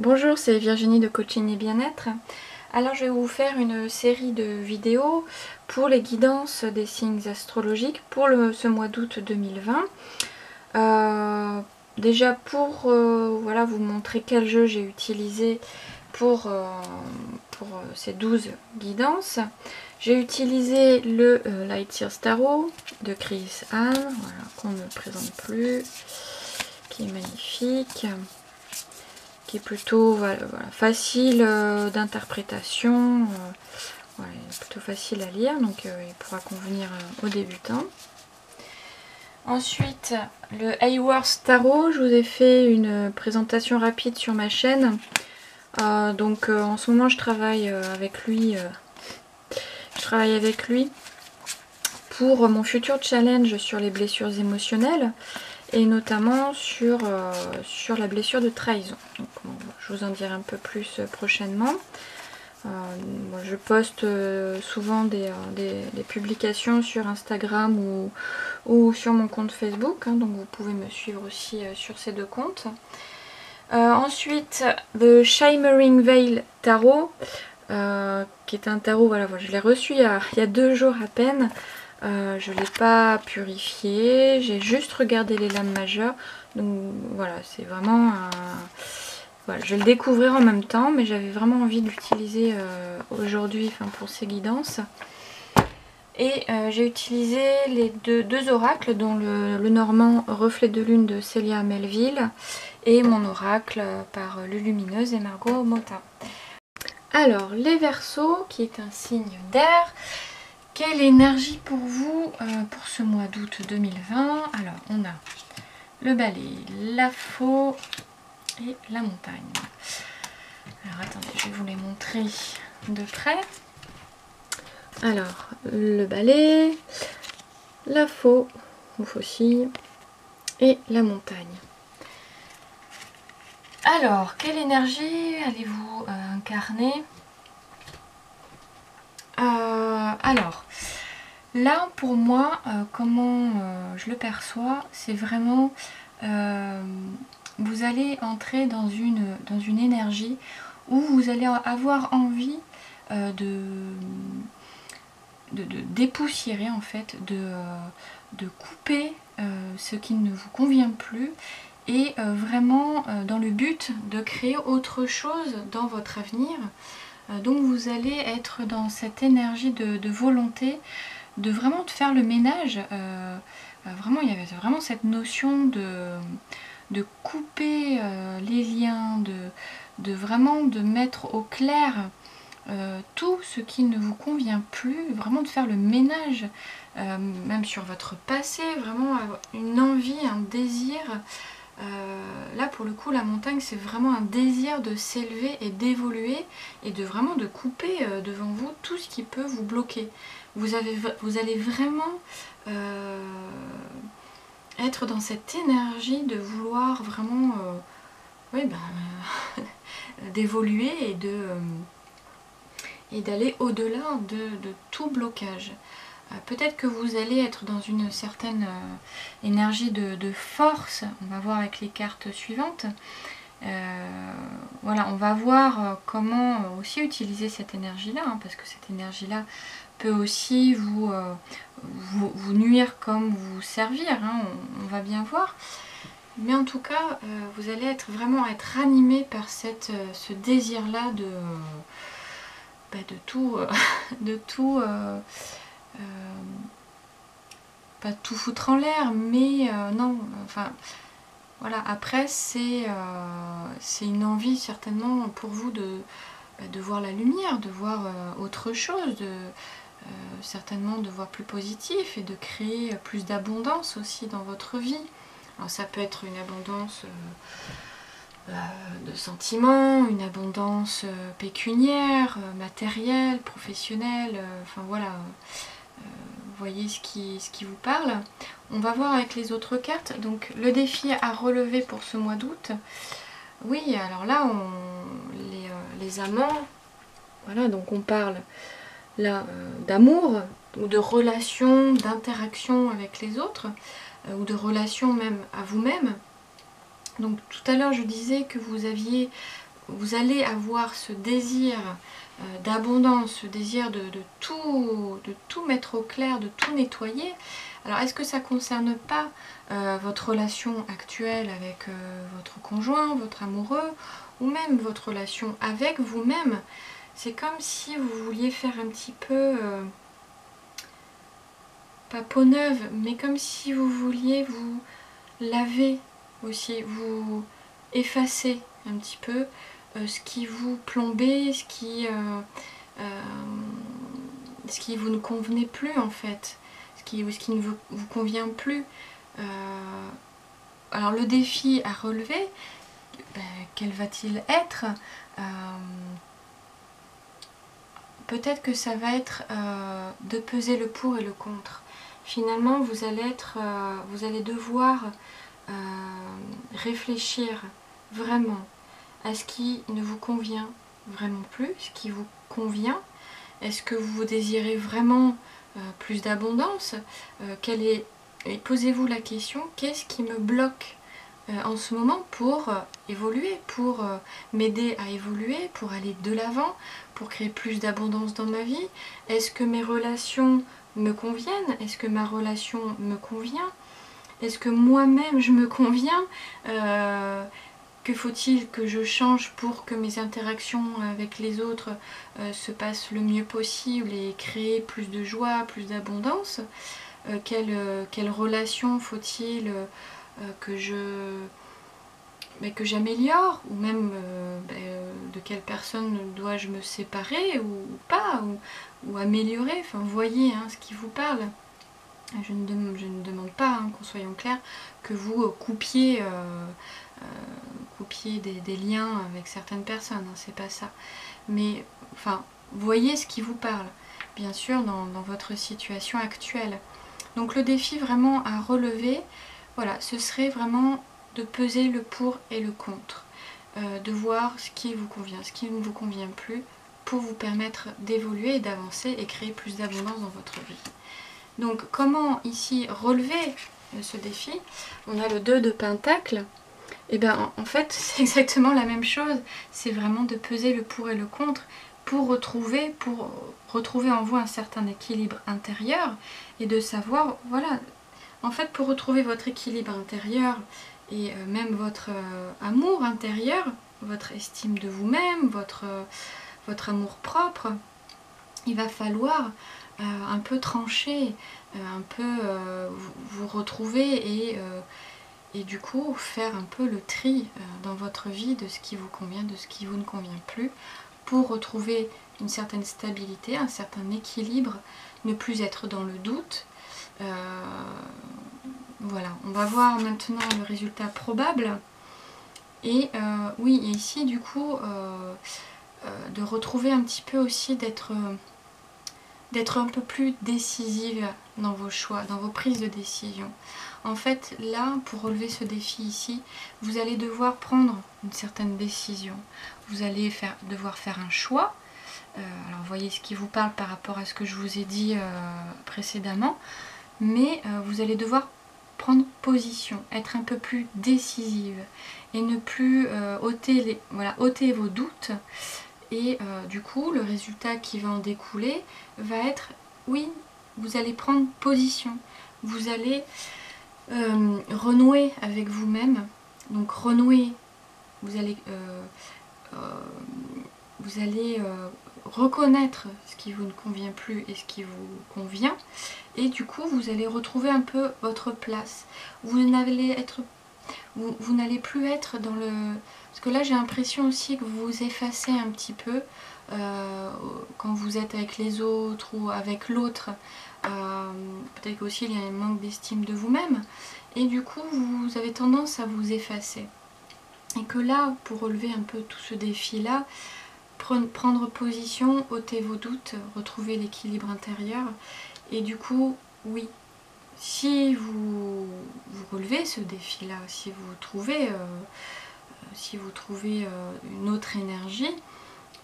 Bonjour, c'est Virginie de Coaching et Bien-être. Alors je vais vous faire une série de vidéos pour les guidances des signes astrologiques pour ce mois d'août 2020. Déjà pour voilà, vous montrer quel jeu j'ai utilisé pour ces 12 guidances. J'ai utilisé le Light Years Tarot de Chris Hahn, voilà, qu'on ne présente plus, qui est magnifique, qui est plutôt voilà, facile d'interprétation, voilà, plutôt facile à lire, donc il pourra convenir aux débutants. Ensuite, le Hayworth Tarot, je vous ai fait une présentation rapide sur ma chaîne. En ce moment je travaille avec lui. Pour mon futur challenge sur les blessures émotionnelles et notamment sur la blessure de trahison. Donc, bon, je vous en dirai un peu plus prochainement. Je poste souvent des publications sur Instagram ou sur mon compte Facebook, donc vous pouvez me suivre aussi sur ces deux comptes. Ensuite, The Shimmering Veil Tarot, qui est un tarot, voilà, je l'ai reçu il y a 2 jours à peine. Je ne l'ai pas purifié, j'ai juste regardé les lames majeures. Donc voilà, c'est vraiment un... Voilà, je vais le découvrir en même temps, mais j'avais vraiment envie de l'utiliser aujourd'hui, pour ces guidances. Et j'ai utilisé les deux oracles, dont le normand Reflet de Lune de Célia Melville et mon oracle par Lulumineuse et Margot Motta. Alors, les Verseaux, qui est un signe d'air, quelle énergie pour vous pour ce mois d'août 2020? Alors, on a le balai, la faux et la montagne. Alors, attendez, je vais vous les montrer de près. Alors, le balai, la faux, ou faucille, et la montagne. Alors, quelle énergie allez-vous incarner? Alors, là, pour moi, comment je le perçois, c'est vraiment... vous allez entrer dans une énergie où vous allez avoir envie de dépoussiérer, en fait, de couper ce qui ne vous convient plus, et vraiment dans le but de créer autre chose dans votre avenir. Donc vous allez être dans cette énergie de volonté, de vraiment de faire le ménage. Vraiment, il y avait vraiment cette notion de couper les liens, de vraiment de mettre au clair tout ce qui ne vous convient plus, vraiment de faire le ménage, même sur votre passé, vraiment une envie, un désir. Là pour le coup la montagne, c'est vraiment un désir de s'élever et d'évoluer et de vraiment de couper devant vous tout ce qui peut vous bloquer. Vous allez vraiment être dans cette énergie de vouloir vraiment d'évoluer et d'aller au-delà de tout blocage. Peut-être que vous allez être dans une certaine énergie de force. On va voir avec les cartes suivantes. Voilà, on va voir comment aussi utiliser cette énergie-là, parce que cette énergie-là peut aussi vous nuire comme vous servir, on va bien voir. Mais en tout cas, vous allez vraiment être animé par ce désir-là de tout... pas tout foutre en l'air, mais non, enfin voilà. Après c'est une envie certainement pour vous de voir la lumière, de voir autre chose, certainement de voir plus positif et de créer plus d'abondance aussi dans votre vie. Alors ça peut être une abondance de sentiments, une abondance pécuniaire, matérielle, professionnelle, enfin voilà. Vous voyez ce qui vous parle. On va voir avec les autres cartes. Donc le défi à relever pour ce mois d'août. Oui, alors là, les amants, voilà, donc on parle là d'amour, ou de relation, d'interaction avec les autres, ou de relation même à vous-même. Donc tout à l'heure je disais que vous allez avoir ce désir d'abondance, ce désir de tout mettre au clair, de tout nettoyer. Alors est-ce que ça ne concerne pas votre relation actuelle avec votre conjoint, votre amoureux, ou même votre relation avec vous-même? C'est comme si vous vouliez faire un petit peu, pas peau neuve, mais comme si vous vouliez vous laver aussi, vous effacer un petit peu ce qui vous plombait, ce qui vous ne convenait plus en fait, ce qui ne vous convient plus. Alors le défi à relever, quel va-t-il être? Peut-être que ça va être de peser le pour et le contre. Finalement, vous allez devoir réfléchir vraiment à ce qui ne vous convient vraiment plus, ce qui vous convient. Est-ce que vous désirez vraiment plus d'abondance? Et posez-vous la question, qu'est-ce qui me bloque en ce moment pour évoluer, pour m'aider à évoluer, pour aller de l'avant, pour créer plus d'abondance dans ma vie? Est-ce que mes relations me conviennent? Est-ce que ma relation me convient? Est-ce que moi-même je me conviens? Que faut-il que je change pour que mes interactions avec les autres se passent le mieux possible et créer plus de joie, plus d'abondance? Quelle relation faut-il que j'améliore, ou même de quelle personne dois-je me séparer ou pas, ou améliorer? Enfin, voyez ce qui vous parle. Je ne demande pas, qu'on soit en clair, que vous coupiez des liens avec certaines personnes, c'est pas ça. Mais enfin, voyez ce qui vous parle, bien sûr, dans votre situation actuelle. Donc le défi vraiment à relever, voilà, ce serait vraiment de peser le pour et le contre, de voir ce qui vous convient, ce qui ne vous convient plus, pour vous permettre d'évoluer et d'avancer et créer plus d'abondance dans votre vie. Donc comment ici relever ce défi? On a le 2 de Pentacle. Et bien en fait c'est exactement la même chose, c'est vraiment de peser le pour et le contre pour retrouver en vous un certain équilibre intérieur, et de savoir, voilà, en fait pour retrouver votre équilibre intérieur et même votre amour intérieur, votre estime de vous-même, votre amour propre, il va falloir un peu trancher, un peu vous retrouver et du coup faire un peu le tri dans votre vie de ce qui vous convient, de ce qui vous ne convient plus, pour retrouver une certaine stabilité, un certain équilibre, ne plus être dans le doute. Voilà, on va voir maintenant le résultat probable. Et oui, et ici du coup, de retrouver un petit peu aussi d'être un peu plus décisive dans vos choix, dans vos prises de décision. En fait, là, pour relever ce défi ici, vous allez devoir prendre une certaine décision. Vous allez devoir faire un choix. Alors, voyez ce qui vous parle par rapport à ce que je vous ai dit précédemment. Mais vous allez devoir prendre position, être un peu plus décisive et ne plus ôter vos doutes. Et du coup, le résultat qui va en découler va être, oui, vous allez prendre position. Vous allez renouer avec vous-même. Donc renouer, vous allez reconnaître ce qui vous ne convient plus et ce qui vous convient. Et du coup, vous allez retrouver un peu votre place. Vous n'allez plus être dans le... Parce que là, j'ai l'impression aussi que vous vous effacez un petit peu quand vous êtes avec les autres ou avec l'autre. Peut-être qu'aussi il y a un manque d'estime de vous-même. Et du coup, vous avez tendance à vous effacer. Et que là, pour relever un peu tout ce défi-là, prendre position, ôter vos doutes, retrouver l'équilibre intérieur. Et du coup, oui, si vous relevez ce défi-là, si vous trouvez une autre énergie,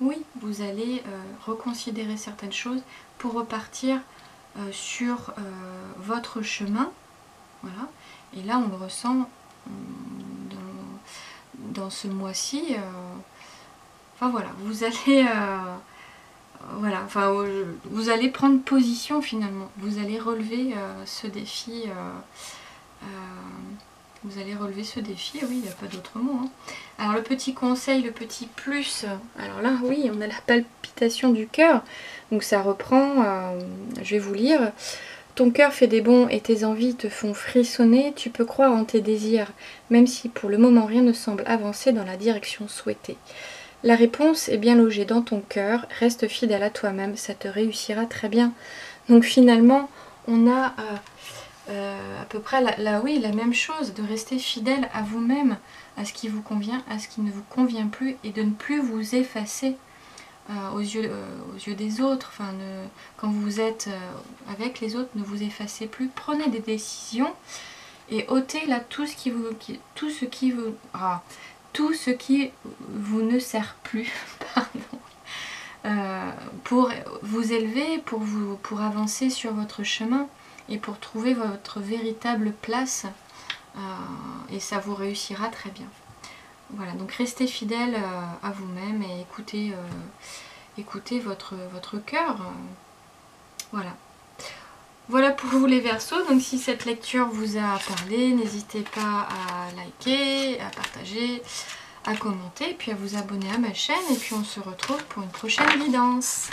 oui, vous allez reconsidérer certaines choses pour repartir sur votre chemin. Voilà. Et là, on le ressent dans ce mois-ci. Enfin voilà, vous allez... voilà, enfin, vous allez prendre position finalement. Vous allez relever ce défi. Vous allez relever ce défi, oui, il n'y a pas d'autre mot. Hein. Alors le petit conseil, le petit plus, alors là, oui, on a la palpitation du cœur. Donc ça reprend, je vais vous lire. Ton cœur fait des bonds et tes envies te font frissonner. Tu peux croire en tes désirs, même si pour le moment rien ne semble avancer dans la direction souhaitée. La réponse est bien logée dans ton cœur. Reste fidèle à toi-même, ça te réussira très bien. Donc finalement, on a... à peu près oui, la même chose, de rester fidèle à vous-même, à ce qui vous convient, à ce qui ne vous convient plus, et de ne plus vous effacer aux yeux des autres. Enfin, quand vous êtes avec les autres, ne vous effacez plus, prenez des décisions et ôtez là tout ce qui vous ne sert plus pardon, pour vous élever, pour avancer sur votre chemin et pour trouver votre véritable place, et ça vous réussira très bien. Voilà, donc restez fidèle à vous-même et écoutez votre cœur. Voilà. Voilà pour vous les Verseaux. Donc si cette lecture vous a parlé, n'hésitez pas à liker, à partager, à commenter, et puis à vous abonner à ma chaîne. Et puis on se retrouve pour une prochaine guidance.